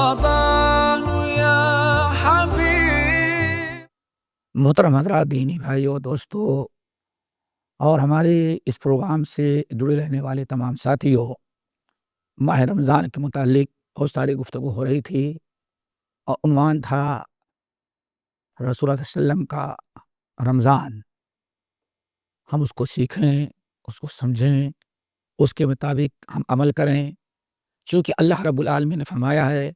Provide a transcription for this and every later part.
رمضان يا حبيب. محترم حضرات، دینی بھائیو، دوستو اور ہمارے اس پروگرام سے جڑے رہنے والے تمام ساتھیوں، ماہ رمضان کے متعلق بہت ساری گفتگو ہو رہی تھی اور عنوان تھا رسول اللہ صلی اللہ علیہ وسلم کا رمضان. ہم اس کو سیکھیں، اس کو سمجھیں، اس کے مطابق ہم عمل کریں، چونکہ اللہ رب العالمین نے فرمایا ہے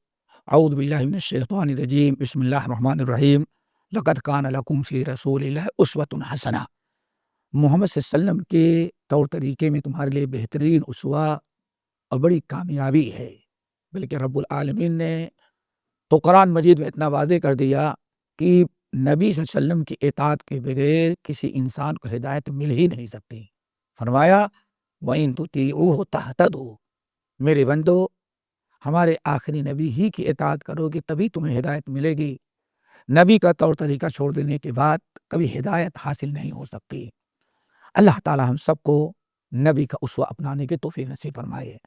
اعوذ باللہ من الشیطان الرجیم بسم اللہ الرحمن الرحیم لقد کان لکم فی رسول اللہ اسوۃ حسنہ. محمد صلی اللہ علیہ وسلم کے طور طریقے میں تمہارے لیے بہترین اسوہ اور بڑی کامیابی ہے. بلکہ رب العالمین نے تو قرآن مجید میں اتنا واضح کر دیا کہ نبی صلی اللہ علیہ وسلم کی اطاعت کے بغیر کسی انسان کو ہدایت مل ہی نہیں سکتی. فرمایا وَإِن تُطِيعُوهُ تَهْتَدُوا، میرے بندو ہمارے آخری نبی ہی کی اطاعت کرو گے تبھی تمہیں ہدایت ملے گی. نبی کا طور طریقہ چھوڑ دینے کے بعد کبھی ہدایت حاصل نہیں ہو سکتی. اللہ تعالی ہم سب کو نبی کا اسوہ اپنانے کی توفیق نصیب فرمائے.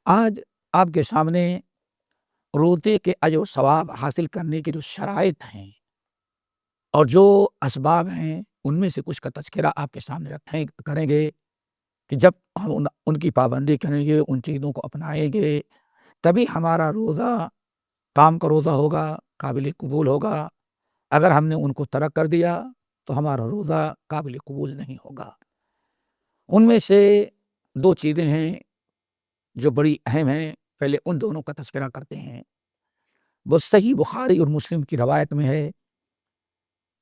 آج آپ کے سامنے روزے کے اجر و ثواب حاصل کرنے کی جو شرائط ہیں اور جو اسباب ہیں ان میں سے کچھ کا تذکرہ آپ کے سامنے کریں گے کہ جب ہم ان کی پابندی کریں گے، ان چیزوں کو اپنائیں گے، تبھی ہمارا روزہ کام کا روزہ ہوگا، قابل قبول ہوگا. اگر ہم نے ان کو ترک کر دیا تو ہمارا روزہ قابل قبول نہیں ہوگا. ان میں سے دو چیزیں ہیں جو بڑی اہم ہیں. پہلے ان دونوں کا تذکرہ کرتے ہیں. وہ صحیح بخاری اور مسلم کی روایت میں ہے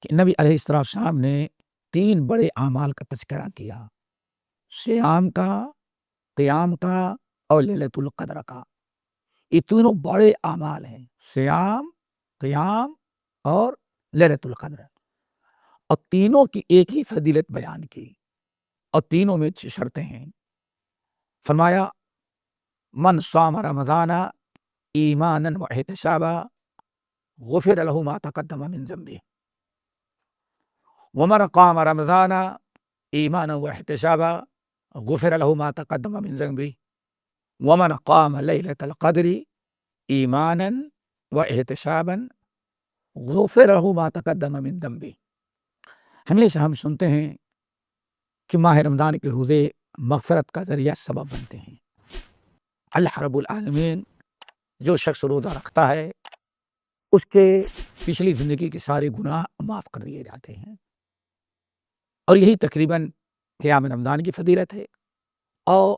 کہ نبی علیہ السلام نے 3 بڑے اعمال کا تذکرہ کیا: صیام کا، قیام کا اور لیلۃ القدر کا. یہ تینوں بڑے اعمال ہیں، صیام، قیام اور لیلۃ القدر، اور تینوں کی ایک ہی فضیلت بیان کی اور تینوں میں شرطیں ہیں. فرمایا من صام رمضان ایمانا واحتسابا غفر له ما تقدم من ذنبه ومن قام رمضان ایمانا واحتسابا غفر له ما تقدم من ذنبه ومن قام لیلۃ القدر ایمانا واحتسابا غفر له ما تقدم من ذنبه. ہمیشہ ہم سنتے ہیں کہ ماہ رمضان کے روزے مغفرت کا ذریعہ سبب بنتے ہیں. اللہ رب العالمین جو شخص روزہ رکھتا ہے اس کے پچھلی زندگی کے سارے گناہ معاف کر دیے جاتے ہیں. اور یہی تقریباً قیام رمضان کی فضیلت ہے اور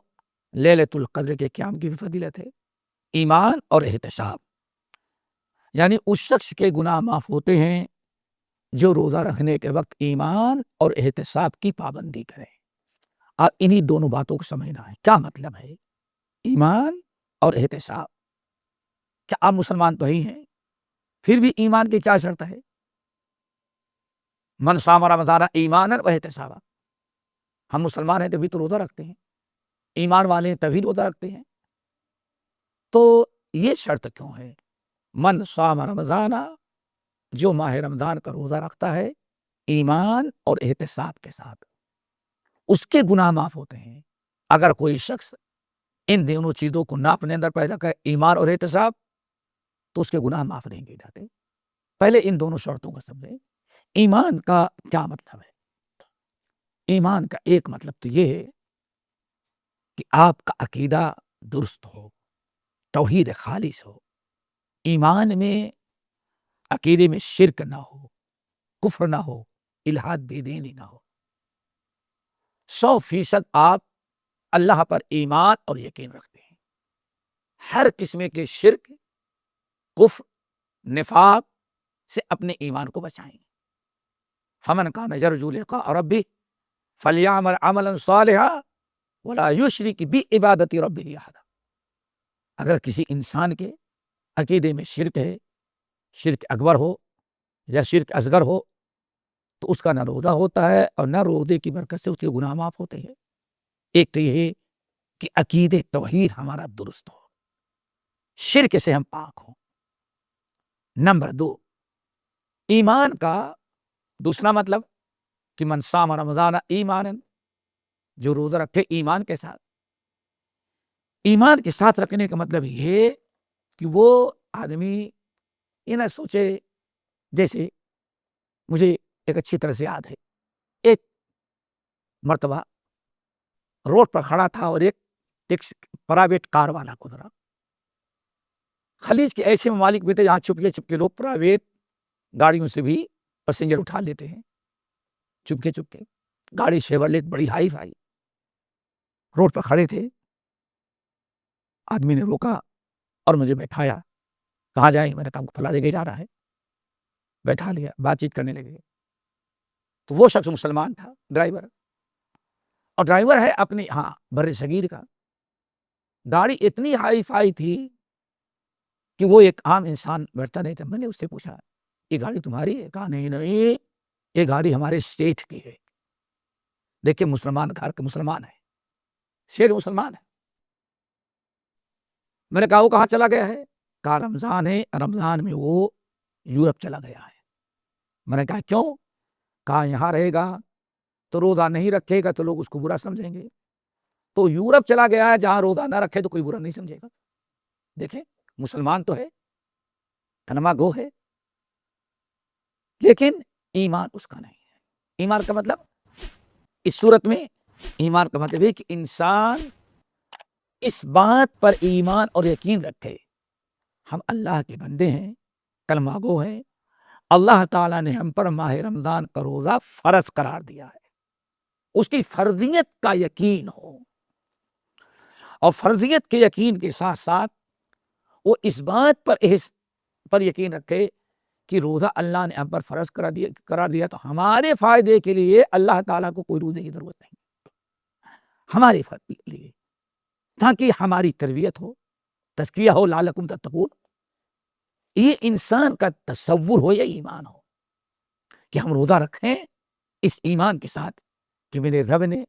لیلۃ القدر کے قیام کی بھی فضیلت ہے. ایمان اور احتساب، یعنی اس شخص کے گناہ معاف ہوتے ہیں جو روزہ رکھنے کے وقت ایمان اور احتساب کی پابندی کرے. آپ انہی دونوں باتوں کو سمجھنا ہے. کیا مطلب ہے ایمان اور احتساب؟ کیا آپ مسلمان تو ہی ہیں، پھر بھی ایمان کی کیا شرط ہے؟ من صام رمضان ایمانا واحتسابا. ہم مسلمان ہیں تبھی تو روزہ رکھتے ہیں، ایمان والے ہیں تبھی روزہ رکھتے ہیں. تو یہ شرط کیوں ہے؟ من صام رمضان، جو ماہ رمضان کا روزہ رکھتا ہے ایمان اور احتساب کے ساتھ، اس کے گناہ معاف ہوتے ہیں. اگر کوئی شخص ان دونوں چیزوں کو نہ اپنے اندر پیدا کرے، ایمان اور احتساب، تو اس کے گناہ معاف نہیں کیے جاتے. پہلے ان دونوں شرطوں کو سمجھیں. ایمان کا کیا مطلب ہے؟ ایمان کا ایک مطلب تو یہ ہے کہ آپ کا عقیدہ درست ہو، توحید خالص ہو، ایمان میں عقیدے میں شرک نہ ہو، کفر نہ ہو، الحاد بے دینی نہ ہو. 100% آپ اللہ پر ایمان اور یقین رکھتے ہیں. ہر قسم کے شرک، کفر، نفاق سے اپنے ایمان کو بچائیں. فمن کان یرجو لقاء ربہ فلیعمل عملا صالحا ولا یشرک بعبادۃ ربہ احدا. اگر کسی انسان کے عقیدے میں شرک ہے، شرک اکبر ہو یا شرک اصغر ہو، تو اس کا نہ روزہ ہوتا ہے اور نہ روزے کی برکت سے اس کے گناہ معاف ہوتے ہیں. ایک تو یہ ہے کہ عقید توحید ہمارا درست ہو، شرک سے ہم پاک ہوں. نمبر 2، ایمان کا دوسرا مطلب کہ من صام رمضان ایمانا، جو روزہ رکھے ایمان کے ساتھ. ایمان کے ساتھ رکھنے کا مطلب یہ کہ وہ آدمی یہ نہ سوچے. جیسے مجھے ایک اچھی طرح سے یاد ہے، ایک مرتبہ روڈ پر کھڑا تھا اور ایک ٹیکسی پرائیویٹ کار والا گزرا. خلیج کے ایسے ممالک بھی تھے جہاں چپکے چپکے لوگ پرائیویٹ گاڑیوں سے بھی پیسنجر اٹھا لیتے ہیں. چپکے چپکے گاڑی شیورلیٹ بڑی ہائی فائی روڈ پر کھڑے تھے. آدمی نے روکا اور مجھے بیٹھایا. کہاں جائیں؟ میں نے کہا پھلا جگہ جا رہا ہے. بیٹھا لیا، بات چیت کرنے لگے. تو وہ شخص مسلمان تھا، ڈرائیور، اور ڈرائیور ہے اپنی بر صغیر کا. گاڑی اتنی ہائی فائی تھی کہ وہ ایک عام انسان بیٹھتا نہیں تھا. میں نے اس سے پوچھا یہ گاڑی تمہاری ہے؟ کہا نہیں، یہ گاڑی ہمارے سیٹھ کی ہے. دیکھیں مسلمان گھر کا مسلمان ہے، سیٹھ مسلمان ہے. میں نے کہا وہ کہاں چلا گیا ہے؟ کہا رمضان ہے، رمضان میں وہ یورپ چلا گیا ہے. میں نے کہا کیوں؟ کہا یہاں رہے گا تو روزہ نہیں رکھے گا تو لوگ اس کو برا سمجھیں گے. تو یورپ چلا گیا ہے جہاں روزہ نہ رکھے تو کوئی برا نہیں سمجھے گا. دیکھیں مسلمان تو ہے، کلمہ گو ہے، لیکن ایمان اس کا نہیں ہے. ایمان کا مطلب اس صورت میں، ایمان کا مطلب ہے کہ انسان اس بات پر ایمان اور یقین رکھے ہم اللہ کے بندے ہیں، کلمہ گو ہیں، اللہ تعالیٰ نے ہم پر ماہ رمضان کا روزہ فرض قرار دیا ہے. اس کی فرضیت کا یقین ہو، اور فرضیت کے یقین کے ساتھ ساتھ وہ اس بات پر یقین رکھے کہ روزہ اللہ نے ہم پر فرض قرار دیا تو ہمارے فائدے کے لیے اللہ تعالیٰ کو کوئی روزے کی ضرورت نہیں، ہمارے فائدے کے لیے، تاکہ ہماری تربیت ہو، تزکیہ ہو، لعلکم تتقون. یہ انسان کا تصور ہو یا ایمان ہو کہ ہم روزہ رکھیں اس ایمان کے ساتھ کہ میرے رب نے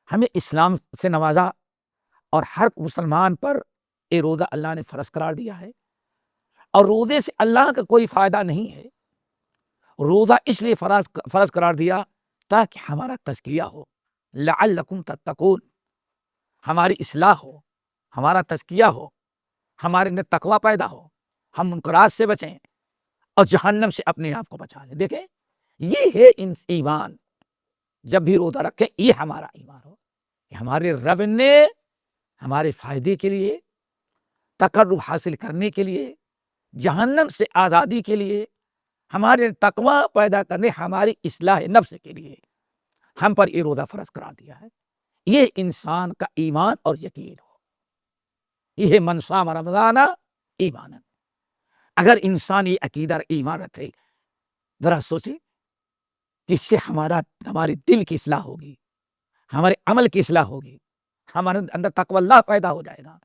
ہمیں اسلام سے نوازا اور ہر مسلمان پر یہ روزہ اللہ نے فرض قرار دیا ہے. اور روزے سے اللہ کا کوئی فائدہ نہیں ہے. روزہ اس لیے فرض قرار دیا تاکہ ہمارا تزکیہ ہو، لعلکم تتقون، ہماری اصلاح ہو، ہمارا تزکیہ ہو، ہمارے اندر تقویٰ پیدا ہو، ہم منکرات سے بچیں اور جہنم سے اپنے آپ کو بچا لیں. دیکھیں یہ ہے ایمان. جب بھی روزہ رکھیں یہ ہمارا ایمان ہو کہ ہمارے رب نے ہمارے فائدے کے لیے، تقرب حاصل کرنے کے لیے، جہنم سے آزادی کے لیے، ہمارے تقویٰ پیدا کرنے، ہماری اصلاح نفس کے لیے ہم پر یہ روزہ فرض قرار دیا ہے. یہ انسان کا ایمان اور یقین ہو. یہ من صام رمضان ایمانا. اگر انسان یہ عقیدہ ایمان رکھے، ذرا سوچے کہ اس سے ہمارے دل کی اصلاح ہوگی، ہمارے عمل کی اصلاح ہوگی، ہمارے اندر تقوی اللہ پیدا ہو جائے گا.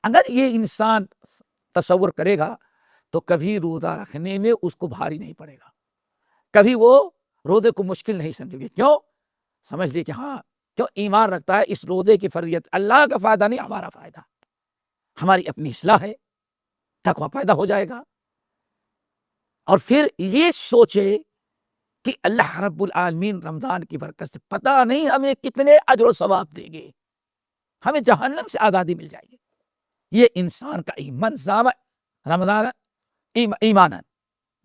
اگر یہ انسان تصور کرے گا تو کبھی روزہ رکھنے میں اس کو بھاری نہیں پڑے گا، کبھی وہ روزے کو مشکل نہیں سمجھے گی. کیوں؟ سمجھ لی کہ کیوں ایمان رکھتا ہے اس روزے کی فرضیت، اللہ کا فائدہ نہیں ہمارا فائدہ، ہماری اپنی اصلاح ہے، تقویٰ پیدا ہو جائے گا. اور پھر یہ سوچے کہ اللہ رب العالمین رمضان کی برکت سے پتہ نہیں ہمیں کتنے اجر و ثواب دیں گے، ہمیں جہنم سے آزادی مل جائے گی. یہ انسان کا ایمان صام رمضان ایمانا.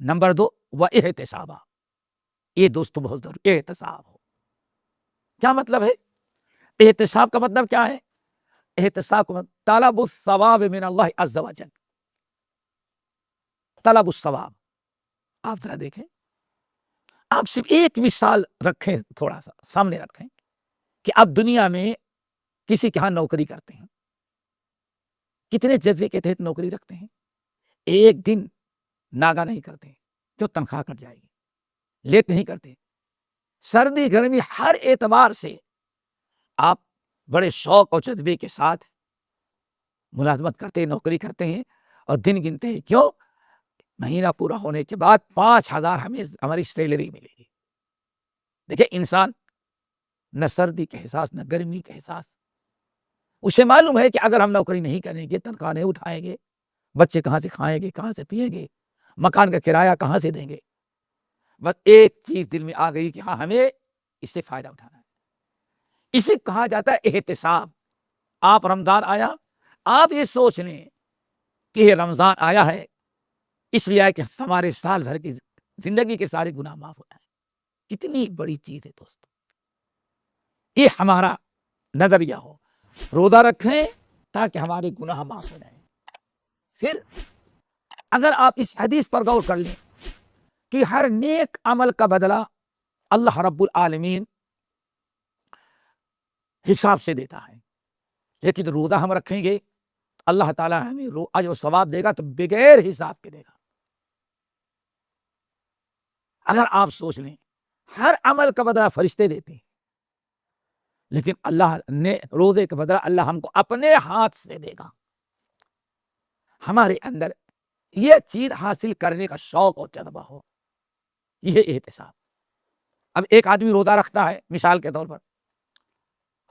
نمبر 2 و احتسابا. یہ دوستو بہت ضروری، احتساب ہو. کیا مطلب ہے احتساب کا؟ مطلب کیا ہے احتساب کا؟ طلب الثواب من اللہ عز و جل. طلب الثواب. آپ ذرا دیکھیں، آپ صرف ایک مثال رکھیں، تھوڑا سا سامنے رکھیں کہ آپ دنیا میں کسی کے ہاں نوکری کرتے ہیں، کتنے جذبے کے تحت نوکری رکھتے ہیں. ایک دن ناگا نہیں کرتے کیوں؟ تنخواہ کٹ جائے گی. لیٹ نہیں کرتے، سردی گرمی ہر اعتبار سے آپ بڑے شوق اور جذبے کے ساتھ ملازمت کرتے ہیں، نوکری کرتے ہیں اور دن گنتے ہیں. کیوں؟ مہینہ پورا ہونے کے بعد 5,000 ہمیں ہماری سیلری ملے گی. دیکھیں انسان نہ سردی کا احساس نہ گرمی کا احساس. اسے معلوم ہے کہ اگر ہم نوکری نہیں کریں گے، تنخواہ نہیں اٹھائیں گے، بچے کہاں سے کھائیں گے، کہاں سے پیئیں گے، مکان کا کرایہ کہاں سے دیں گے. بس ایک چیز دل میں آ گئی کہ ہمیں اس سے فائدہ اٹھانا ہے. اسے کہا جاتا ہے احتساب. آپ رمضان آیا، آپ یہ سوچ لیں کہ یہ رمضان آیا ہے، اس لیے آیا کہ ہمارے سال بھر کی زندگی کے سارے گناہ معاف ہو جائیں۔ کتنی بڑی چیز ہے دوستو، یہ ہمارا نظریہ ہو، روزہ رکھیں تاکہ ہمارے گناہ معاف ہو جائیں۔ پھر اگر آپ اس حدیث پر غور کر لیں کہ ہر نیک عمل کا بدلہ اللہ رب العالمین حساب سے دیتا ہے، لیکن روزہ ہم رکھیں گے اللہ تعالیٰ ہمیں اجر و ثواب دے گا تو بغیر حساب کے دے گا۔ اگر آپ سوچ لیں ہر عمل کا بدلہ فرشتے دیتے ہیں، لیکن اللہ نے روزے کا بدلہ اللہ ہم کو اپنے ہاتھ سے دے گا۔ ہمارے اندر یہ چیز حاصل کرنے کا شوق اور جذبہ ہو، یہ احتساب۔ اب ایک آدمی روزہ رکھتا ہے، مثال کے طور پر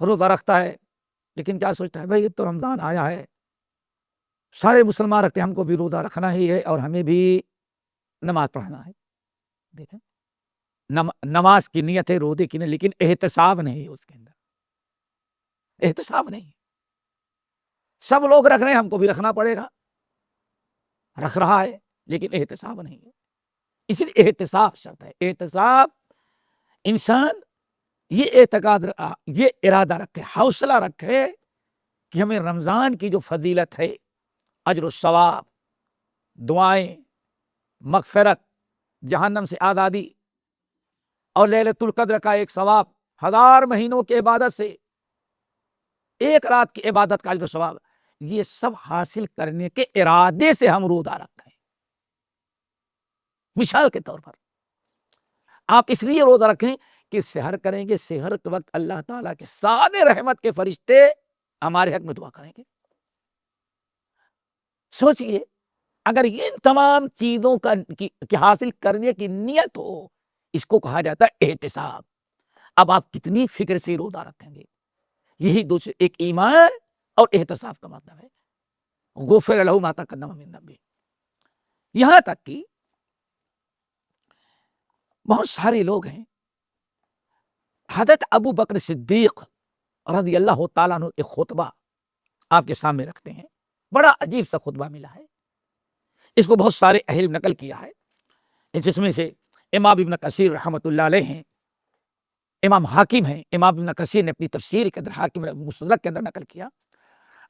روزہ رکھتا ہے، لیکن کیا سوچتا ہے، بھائی اب تو رمضان آیا ہے، سارے مسلمان رکھتے ہیں، ہم کو بھی روزہ رکھنا ہی ہے اور ہمیں بھی نماز پڑھنا ہے۔ دیکھیں، نماز کی نیت ہے، روزے کی نہیں، لیکن احتساب نہیں ہے اس کے اندر، احتساب نہیں۔ سب لوگ رکھ رہے ہیں، ہم کو بھی رکھنا پڑے گا، رکھ رہا ہے لیکن احتساب نہیں ہے۔ اس لیے احتساب شرط ہے۔ احتساب انسان یہ اعتقاد، یہ ارادہ رکھے، حوصلہ رکھے کہ ہمیں رمضان کی جو فضیلت ہے، اجر و ثواب، دعائیں، مغفرت، جہنم سے آزادی اور لیلۃ القدر کا ایک ثواب، 1000 مہینوں کی عبادت سے ایک رات کی عبادت کا اجر و ثواب، یہ سب حاصل کرنے کے ارادے سے ہم روزہ رکھیں۔ مثال کے طور پر آپ اس لیے روزہ رکھیں کہ سحر کریں گے، سحر کے وقت اللہ تعالیٰ کے سارے رحمت کے فرشتے ہمارے حق میں دعا کریں گے۔ سوچئے اگر ان تمام چیزوں کی حاصل کرنے کی نیت ہو، اس کو کہا جاتا ہے احتساب۔ اب آپ کتنی فکر سے روزہ رکھیں گے، یہی دوسرے ایک ایمان اور احتساب کا مطلب ہے۔ غفر لہ ما تقدم من ذنبہ۔ یہاں تک کہ بہت سارے لوگ ہیں، حضرت ابو بکر صدیق رضی اللہ تعالیٰ عنہ ایک خطبہ آپ کے سامنے رکھتے ہیں، بڑا عجیب سا خطبہ ملا ہے، اس کو بہت سارے اہل نقل کیا ہے، جس میں سے امام ابن کثیر رحمۃ اللہ علیہ ہیں، امام حاکم ہیں، امام ابن کثیر نے اپنی تفسیر کے اندر، حاکم نے مستدرک کے اندر نقل کیا۔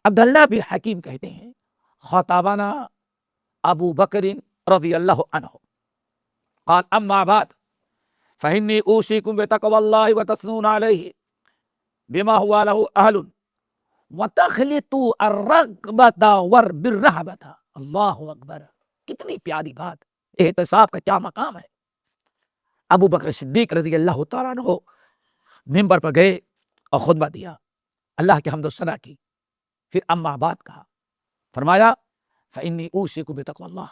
عبداللہ بن حکیم کہتے ہیں، خطابنا ابو بکر رضی اللہ عنہ قال اما بعد فإني أوصيكم بتقوى الله وتثنون عليه بما هو له أهل وتخلطوا الرغبة بالرهبة۔ اللہ اکبر، کتنی پیاری بات، احتساب کا کیا مقام ہے۔ ابو بکر صدیق رضی اللہ تعالیٰ عنہ منبر پر گئے اور خطبہ دیا، اللہ کے حمد و ثنا کی، پھر اما بعد کہا، فرمایا فإني أوصيكم بتقوى اللہ،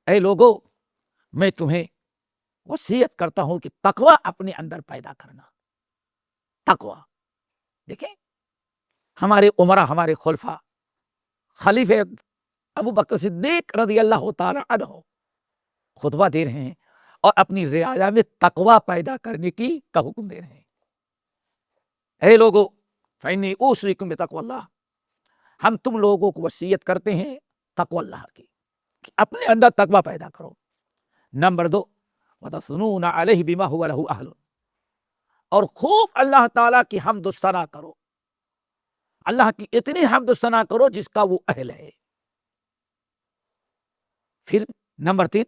اے لوگو میں تمہیں وصیت کرتا ہوں کہ تقوی اپنے اندر پیدا کرنا۔ تقوی دیکھیں، ہمارے عمرہ، ہمارے خلفاء، خلیفہ ابو بکر صدیق رضی اللہ تعالی عنہ خطبہ دے رہے ہیں اور اپنی رعایا میں تقوی پیدا کرنے کا حکم دے رہے ہیں۔ اے لوگو فإنی اوصیکم بتقوی اللہ، ہم تم لوگوں کو وصیت کرتے ہیں تقوی اللہ کی، کہ اپنے اندر تقوی پیدا کرو۔ نمبر 2، وَتَثْنُونَ عَلَيْهِ بِمَا هُوَ لَهُ أَهْلٌ، اور خوب اللہ تعالیٰ کی حمد و ثنا کرو، اللہ کی اتنی حمد و ثنا کرو جس کا وہ اہل ہے۔ پھر نمبر 3،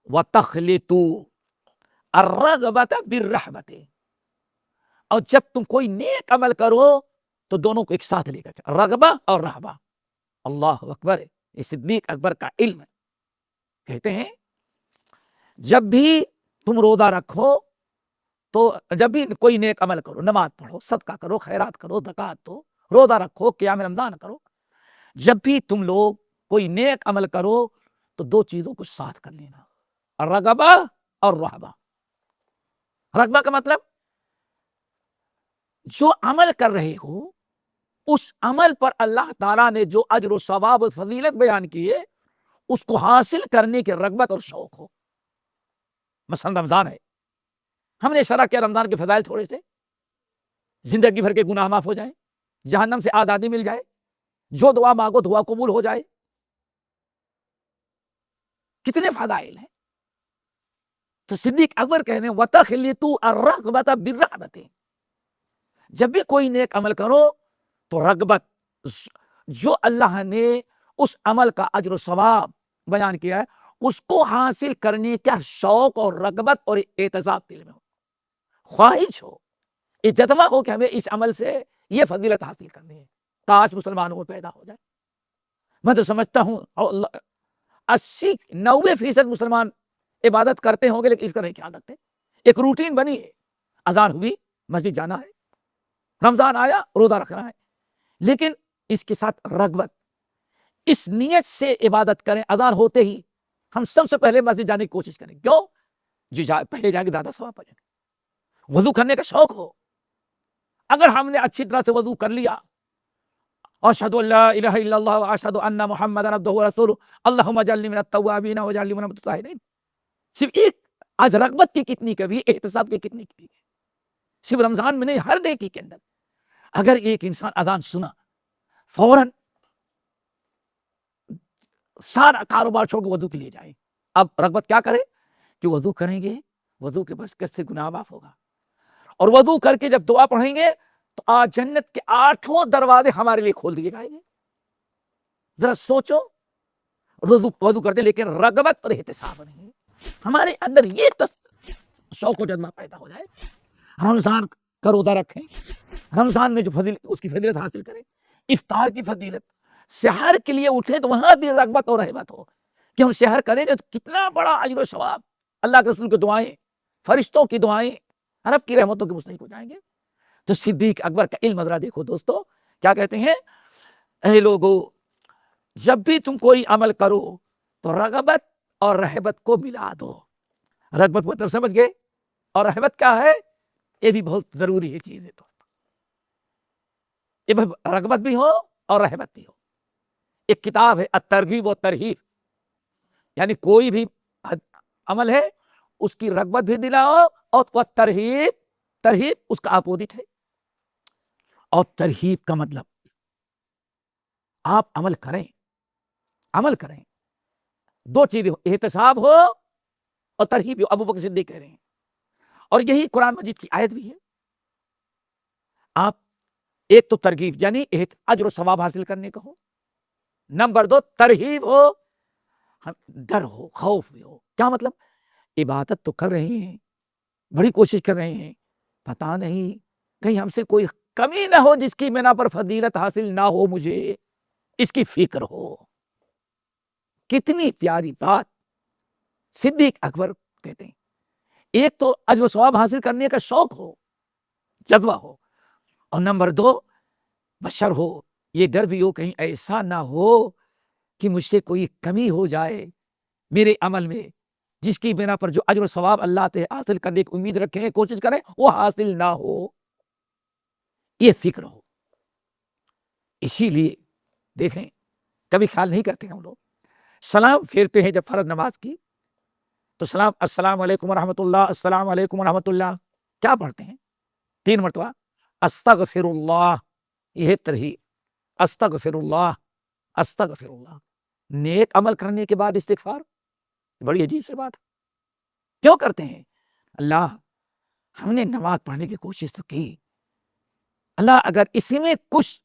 وَتَخْلِطُوا الرَّغْبَةَ بِالرَّهْبَةِ، اور جب تم کوئی نیک عمل کرو تو دونوں کو ایک ساتھ لے کر، رغبہ اور رہبہ۔ اللہ اکبر، یہ صدیق اکبر کا علم ہے۔ کہتے ہیں جب بھی تم روزہ رکھو تو جب بھی کوئی نیک عمل کرو، نماز پڑھو، صدقہ کرو، خیرات کرو، زکوٰۃ دو، روزہ رکھو، قیام رمضان کرو، جب بھی تم لوگ کوئی نیک عمل کرو تو 2 چیزوں کو ساتھ کر لینا، رغبہ اور رہبہ۔ رغبہ کا مطلب جو عمل کر رہے ہو اس عمل پر اللہ تعالیٰ نے جو اجر و ثواب و فضیلت بیان کی ہے، اس کو حاصل کرنے کی رغبت اور شوق ہو۔ مثلا رمضان ہے، ہم نے اشارہ کیا رمضان کے فضائل تھوڑے سے، زندگی بھر کے گناہ معاف ہو جائیں، جہنم سے آزادی مل جائے، جو دعا مانگو دعا قبول ہو جائے، کتنے فضائل ہیں. تو صدیق اکبر کہنے وَتَخْلِطُ الرَّغْبَةَ بِالرَّهْبَةِ، جب بھی کوئی نیک عمل کرو تو رغبت، جو اللہ نے اس عمل کا اجر و ثواب بیان کیا ہے اس کو حاصل کرنے کا شوق اور رغبت اور اعتصاب دل میں ہو، خواہش ہو، اجتماع ہو کہ ہمیں اس عمل سے یہ فضیلت حاصل کرنی ہے. کاش مسلمانوں کو پیدا ہو جائے. میں تو سمجھتا ہوں 80-90% مسلمان عبادت کرتے ہوں گے لیکن اس کا نہیں خیال رکھتے. ایک روٹین بنی ہے، اذان ہوئی مسجد جانا ہے، رمضان آیا روزہ رکھنا ہے، لیکن اس کے ساتھ رغبت، اس نیت سے عبادت کریں. اذان ہوتے ہی ہم سب سے پہلے مسجد جانے کی کوشش کریں. کیوں؟ جی پہلے جا کے زیادہ ثواب پائیں گے. وضو کرنے کا شوق ہو. اگر ہم نے اچھی طرح سے وضو کر لیا، اشہد ان لا الہ الا اللہ واشہد ان محمد عبدہ ورسولہ اللہم اجعلنی من التوابین واجعلنی من المتطہرین، صرف ایک آج رغبت کی کتنی کبھی، احتساب کی کتنی کبھی. صرف رمضان میں نہیں، ہر نیکی کے اندر اگر ایک انسان اذان سنا فوراً سارا کاروبار چھوڑ کے وضو کے لیے جائے. اب رغبت کیا کرے کہ وضو کریں گے، وضو کے برکت سے گناہ معاف ہوگا، اور وضو کر کے جب دعا پڑھیں گے تو آج جنت کے 8 دروازے ہمارے لیے کھول دیے جائیں گے. ذرا سوچو، وضو کرتے لیکن رغبت اور احتساب نہیں، ہمارے اندر یہ شوق و جذبہ پیدا ہو جائے. رمضان کا روزہ رکھیں، رمضان میں جو اس کی فضیلت حاصل کریں، افطار کی فضیلت، سحر کے لیے اٹھیں تو وہاں بھی رغبت اور رہبت ہو کہ ہم سحر کریں گے تو کتنا بڑا اجر و ثواب، اللہ کے رسول کی دعائیں، فرشتوں کی دعائیں، رب کی رحمتوں کے مستحق ہو جائیں گے. تو صدیق اکبر کا علم ذرا دیکھو دوستو، کیا کہتے ہیں؟ اے لوگو، جب بھی تم کوئی عمل کرو تو رغبت اور رہبت کو ملا دو. رغبت مطلب سمجھ گئے، اور رہبت کیا ہے؟ یہ بھی بہت ضروری ہے چیز ہے دوستو. یہ رغبت بھی ہو اور رہبت بھی ہو. ایک کتاب ہے الترغیب و ترہیب، یعنی کوئی بھی عمل ہے اس کی رغبت بھی دلاؤ، اور ترہیب اس کا اپوزٹ ہے. اور ترہیب کا مطلب آپ عمل کریں، دو چیزیں ہو، احتساب ہو اور ترہیب ہو. ابو بکر صدیق کہہ رہے ہیں، اور یہی قرآن مجید کی آیت بھی ہے. آپ ایک تو ترغیب یعنی اجر و ثواب حاصل کرنے کا ہو، نمبر 2 ترہیب ہو، ڈر ہو، خوف بھی ہو. کیا مطلب؟ عبادت تو کر رہے ہیں، بڑی کوشش کر رہے ہیں، پتہ نہیں کہیں ہم سے کوئی کمی نہ ہو جس کی بنا پر فضیلت حاصل نہ ہو، مجھے اس کی فکر ہو. کتنی پیاری بات صدیق اکبر کہتے ہیں. ایک تو اجر و ثواب حاصل کرنے کا شوق ہو، جذبہ ہو، اور نمبر 2 بشر ہو، یہ ڈر بھی ہو کہیں ایسا نہ ہو کہ مجھ سے کوئی کمی ہو جائے میرے عمل میں، جس کی بنا پر جو اجر و ثواب اللہ سے حاصل کرنے کی امید رکھیں، کوشش کریں، وہ حاصل نہ ہو، یہ فکر ہو. اسی لیے دیکھیں کبھی خیال نہیں کرتے ہم لوگ، سلام پھیرتے ہیں جب فرض نماز کی تو سلام، السلام علیکم ورحمۃ اللہ، السلام علیکم ورحمۃ اللہ، کیا پڑھتے ہیں 3 مرتبہ؟ استغفر اللہ. یہ ترہیب، استغفر اللہ، استغفر اللہ. نیک عمل کرنے کے بعد استغفار، بڑی عجیب سی بات ہے. کیوں کرتے ہیں؟ اللہ، ہم نے نماز پڑھنے کی کوشش تو کی، اللہ اگر اسی میں کچھ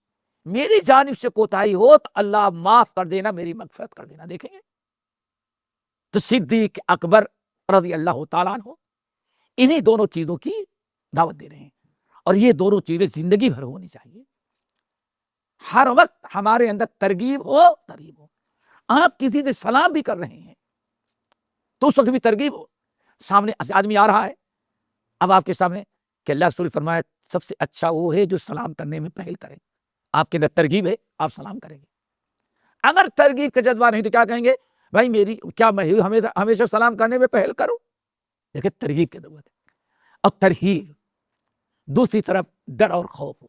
میری جانب سے کوتاہی ہو تو اللہ معاف کر دینا، میری مغفرت کر دینا. دیکھیں گے تو صدیق اکبر رضی اللہ تعالیٰ عنہ انہی دونوں چیزوں کی دعوت دے رہے ہیں، اور یہ دونوں چیزیں زندگی بھر ہونی چاہیے. ہر وقت ہمارے اندر ترغیب ہو، ترغیب ہو. آپ کسی سے سلام بھی کر رہے ہیں تو اس وقت بھی ترغیب ہو. سامنے آدمی آ رہا ہے، اب آپ کے سامنے کہ اللہ رسول فرمایا سب سے اچھا وہ ہے جو سلام کرنے میں پہل کرے. آپ کے اندر ترغیب ہے، آپ سلام کریں گے. اگر ترغیب کا جذبہ نہیں تو کیا کہیں گے؟ بھائی میری کیا میں ہمیشہ سلام کرنے میں پہل کروں؟ دیکھیں ترغیب کی ضرورت ہے. اور ترہیب دوسری طرف ڈر اور خوف ہو.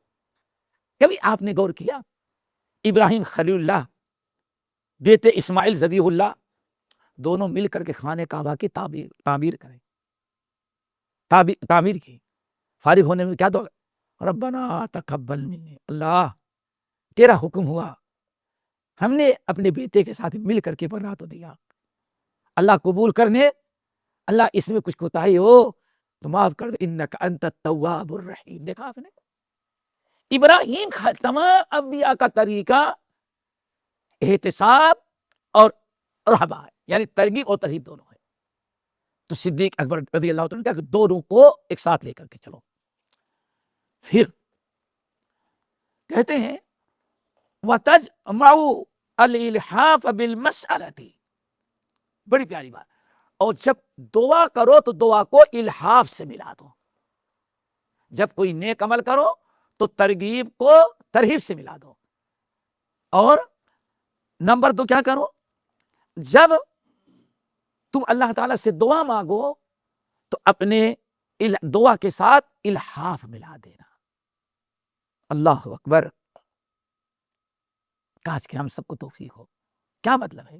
کبھی آپ نے غور کیا ابراہیم خلیل اللہ، بیٹے اسماعیل ذبیح اللہ، دونوں مل کر کے خانہ کعبہ کی تعمیر کریں، تعمیر کی. فارغ ہونے میں کیا دعا؟ ربنا تقبل منی، اللہ تیرا حکم ہوا، ہم نے اپنے بیٹے کے ساتھ مل کر کے بنا تو دیا، اللہ قبول کرنے، اللہ اس میں کچھ کوتاہی ہو تو معاف کر دے، انک انت التواب الرحیم۔ دیکھا آپ نے ابراہیم تمام انبیاء کا طریقہ احتساب اور رحمہ ہے، یعنی ترغیب اور ترہیب دونوں ہے۔ تو صدیق اکبر رضی اللہ عنہ نے کہا کہ دونوں کو ایک ساتھ لے کر کے چلو۔ پھر کہتے ہیں وَتَجْمَعُ الْإِلْحَافَ بِالْمَسْأَلَةِ، بڑی پیاری بات، اور جب دعا کرو تو دعا کو الحاف سے ملا دو، جب کوئی نیک عمل کرو تو ترغیب کو ترہیب سے ملا دو، اور نمبر 2 کیا کرو، جب تم اللہ تعالیٰ سے دعا مانگو تو اپنے دعا کے ساتھ الحاف ملا دینا۔ اللہ اکبر، کاش کہ ہم سب کو توفیق ہو۔ کیا مطلب ہے؟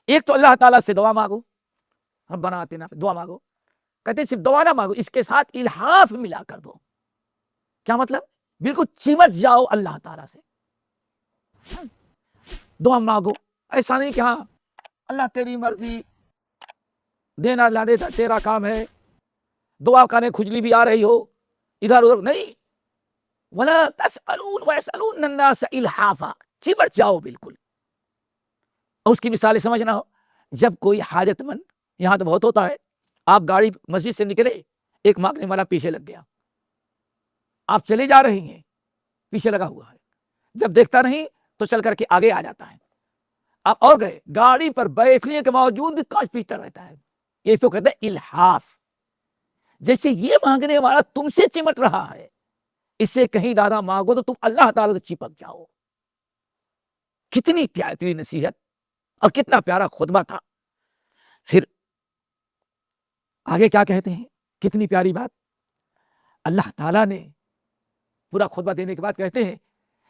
ایک تو اللہ تعالیٰ سے دعا مانگو، ربنا آتنا، دعا مانگو، کہتے صرف دعا نہ مانگو، اس کے ساتھ الحاف ملا کر دو۔ کیا مطلب؟ بالکل چمٹ جاؤ اللہ تعالیٰ سے، دعا مانگو، ایسا نہیں کہ ہاں اللہ تیری مرضی، دینا لا دیتا تیرا کام ہے، دعا کرنے کھجلی بھی آ رہی ہو ادھر ادھر نہیں، وَلَا تَسْأَلُونَ وَيَسْأَلُونَ النَّاسَ إِلْحَافًا، چمٹ جاؤ بالکل۔ اور اس کی مثالیں سمجھنا ہو، جب کوئی حاجت مند، یہاں تو بہت ہوتا ہے، آپ گاڑی مسجد سے نکلے، ایک مانگنے والا پیچھے لگ گیا، آپ چلے جا رہے ہیں، پیچھے لگا ہوا ہے، جب دیکھتا نہیں تو چل کر کے آگے آ جاتا ہے، آپ اور گئے، گاڑی پر بیٹھنے کے باوجود بھی کاش پیچھتا رہتا ہے، یہ تو کہتے ہیں الحاف۔ جیسے یہ مانگنے والا تم سے چمٹ رہا ہے، اس سے کہیں زیادہ مانگو تو تم اللہ تعالیٰ سے چپک جاؤ۔ کتنی پیاری نصیحت اور کتنا پیارا خطبہ تھا۔ پھر آگے کیا کہتے ہیں، کتنی پیاری بات، اللہ تعالیٰ نے پورا خطبہ دینے کے بعد کہتے ہیں،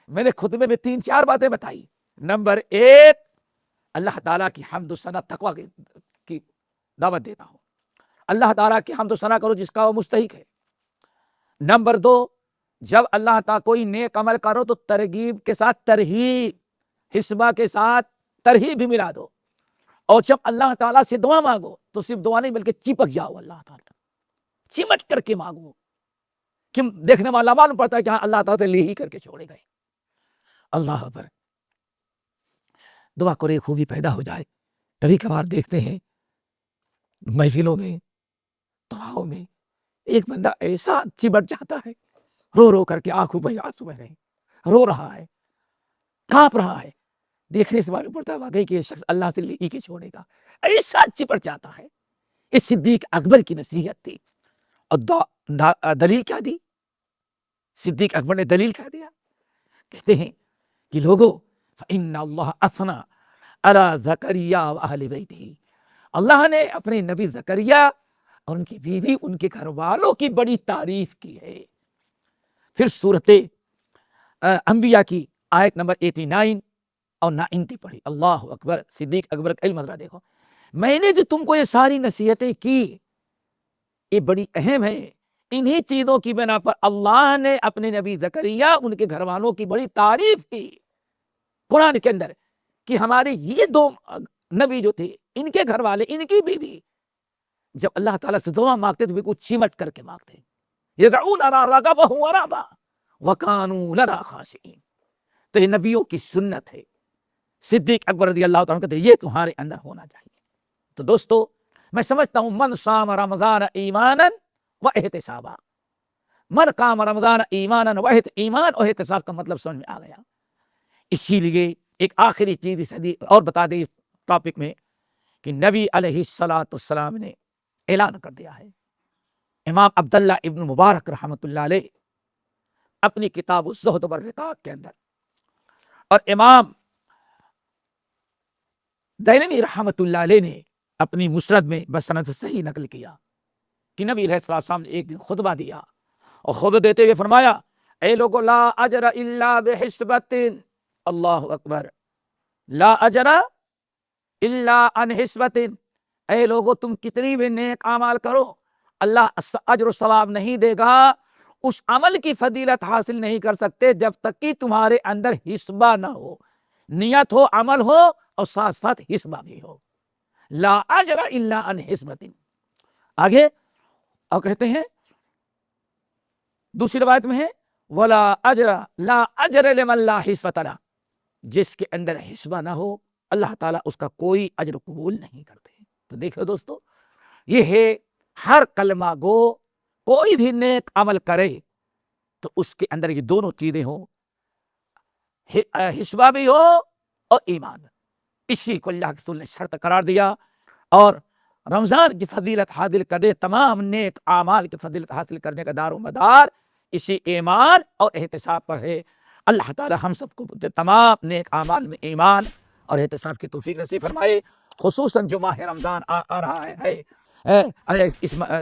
میں نے خطبے میں 3-4 باتیں بتائی۔ نمبر 1، اللہ تعالیٰ کی حمد و ثنا، تقویٰ کی دعوت دیتا ہوں، اللہ تعالیٰ کی حمد و ثنا کرو جس کا وہ مستحق ہے۔ نمبر 2، جب اللہ تعالیٰ کوئی نیک عمل کرو تو ترغیب کے ساتھ ترہیب، حسبہ کے ساتھ ترہیب بھی ملا دو، اور جب اللہ تعالیٰ سے دعا مانگو تو صرف دعا نہیں بلکہ چپک جاؤ اللہ تعالیٰ، چمٹ کر کے مانگو، کہ دیکھنے والا معلوم پڑتا ہے کہ ہاں اللہ تعالیٰ لے ہی کر کے چھوڑے گئے۔ اللہ اکبر، دعا کرے خوبی پیدا ہو جائے۔ کبھی کبھار دیکھتے ہیں محفلوں میں، دعاؤں میں، ایک بندہ ایسا چمٹ جاتا ہے، رو رو کر کے آنکھوں پہ آنسو بہ رہے ہیں، رو رہا ہے، کانپ رہا ہے، دیکھنے سے معلوم پڑتا ہے واقعی کہ یہ شخص اللہ سے لے ہی کے چھوڑے گا، ایسا چپٹ جاتا ہے۔ اس صدیق اکبر کی نصیحت تھی، اور دلیل کیا دی؟ صدیق اکبر نے دلیل کیا دیا؟ کہتے ہیں کہ لوگوں فإن اللہ اثنى علی زکریا واہل بیتہ، اللہ نے اپنے نبی زکریا اور ان کی بیوی، ان کے گھر والوں کی بڑی تعریف کی ہے۔ پھر سورت انبیاء کی آیت نمبر 89 اور 90 پڑھی۔ اللہ اکبر، صدیق اکبر کا علم دیکھو، میں نے جو تم کو یہ ساری نصیحتیں کی، یہ بڑی اہم ہے، انہی چیزوں کی بنا پر اللہ نے اپنے نبی زکریا، ان کے گھر والوں کی بڑی تعریف کی قرآن کے اندر، کہ ہمارے یہ 2 نبی جو تھے، ان کے گھر والے، ان کی بیوی، جب اللہ تعالیٰ سے دعا مانگتے تو بالکل چمٹ کر کے مانگتے، یدعوننا رغبا ورہبا وکانوا لنا خاشعین۔ تو یہ نبیوں کی سنت ہے۔ صدیق اکبر رضی اللہ تعالیٰ کہتے ہیں یہ تمہارے اندر ہونا چاہیے۔ تو دوستو، میں سمجھتا ہوں من صام رمضان ایمانا و احتسابا، من قام رمضان ایمانا و ایمان اور احتساب کا مطلب سمجھ میں آ گیا۔ اسی لیے ایک آخری چیز اس حدیث اور بتا دیں اس ٹاپک میں، کہ نبی علیہ السلام نے اعلان کر دیا ہے، امام عبداللہ ابن مبارک رحمۃ اللہ علیہ اپنی کتاب الزہد والرقاق کے اندر، اور امام دینوی رحمۃ اللہ علیہ نے اپنی مسند میں بسند صحیح نقل کیا کہ نبی علیہ السلام نے ایک دن خطبہ دیا، اور خطبہ دیتے ہوئے فرمایا، اے لوگو لا اجر الا بحسبۃ، اللہ اکبر، لا اجر الا عن حسبۃ، اے لوگو تم کتنی بھی نیک اعمال کرو، اللہ اجر و ثواب نہیں دے گا، اس عمل کی فضیلت حاصل نہیں کر سکتے جب تک کہ تمہارے اندر حسبہ نہ ہو، نیت ہو، عمل ہو، اور ساتھ ساتھ حسبہ بھی ہو۔ لا اجر الا عن حسبۃ۔ آگے اور کہتے ہیں دوسری روایت میں ہے ولا اجر لا اجر لمن لا حسبۃ لہ، جس کے اندر حسبہ نہ ہو اللہ تعالیٰ اس کا کوئی اجر قبول نہیں کرتے۔ تو دیکھو دوستو، یہ ہے ہر کلمہ گو کوئی بھی نیک عمل کرے تو اس کے اندر یہ دونوں چیزیں ہوں، حسبہ بھی ہو اور ایمان۔ اسی کو اللہ کے رسول نے شرط قرار دیا، اور رمضان کی فضیلت حاصل کرنے، تمام نیک اعمال کی فضیلت حاصل کرنے کا دار و مدار اسی ایمان اور احتساب پر ہے۔ اللہ تعالی ہم سب کو تمام نیک اعمال میں ایمان اور احتساب کی توفیق نصیب فرمائے، خصوصاً جو ماہ رمضان آ رہا ہے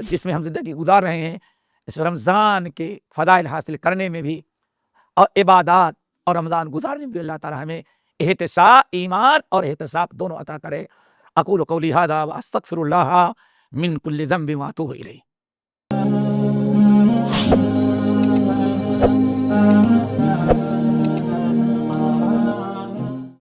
جس میں ہم زندگی گزار رہے ہیں، اس رمضان کے فضائل حاصل کرنے میں بھی اور عبادات اور رمضان گزارنے میں بھی اللہ تعالی ہمیں احتساب، ایمان اور احتساب دونوں عطا کرے۔ اقول قولی ھذا واستغفر اللہ من کل ذنب واتوب الیہ۔